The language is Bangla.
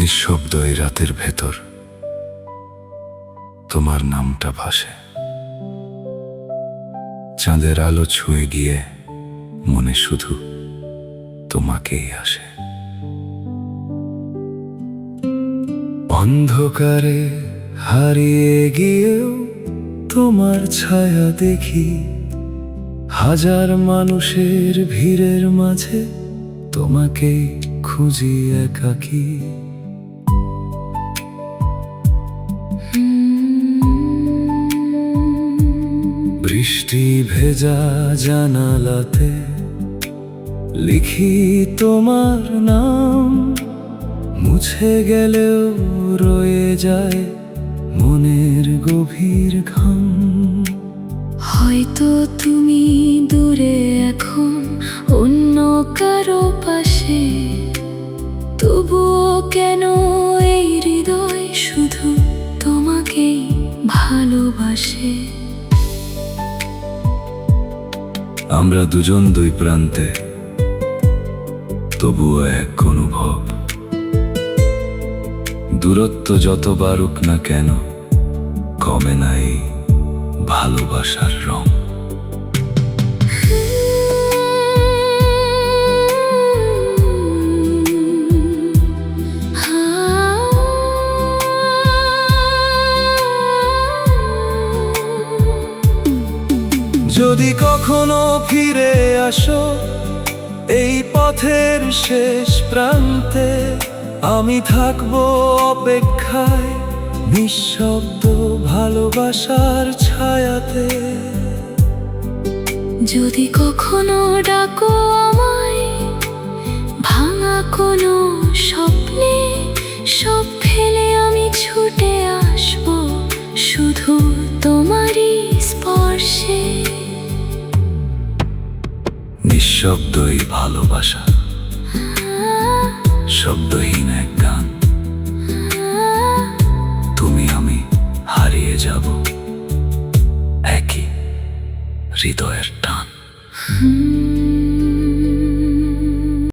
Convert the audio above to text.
নিঃশব্দ এই রাতের ভেতর তোমার নামটা ভাসে, চাঁদের আলো ছুঁয়ে গিয়ে মনে শুধু তোমাকেই আসে। অন্ধকারে হারিয়ে গিয়েও তোমার ছায়া দেখি, হাজার মানুষের ভিড়ের মাঝে তোমাকেই খুঁজি একাকী। বৃষ্টি ভেজা জানালাতে লিখি তোমার নাম, মুছে গেলেও রয়ে যায় মনের গভীর ঘাম। হয়তো তুমি দূরে এখন অন্য কারো পাশে, তবুও কেন এই হৃদয় শুধু তোমাকেই ভালোবাসে। আমরা দুজন দুই প্রান্তে, তবুও এক অনুভব। দূরত্ব যত বাড়ুক না কেন, কমে নাই ভালোবাসার রং। যদি কখনো ফিরে আসো এই পথের শেষ প্রান্তে, আমি থাকবো অপেক্ষায় নিঃশব্দ ভালোবাসার ছায়াতে। যদি কখনো ডাকো আমায় ভাঙা কোনো স্বপ্নে, সব ফেলে আমি ছুটে আসবো শুধু তোমারই স্পর্শে। নিঃশব্দই ভালোবাসা, শব্দহীন এক গান। তুমি আমি হারিয়ে যাব একই হৃদয়ের টান।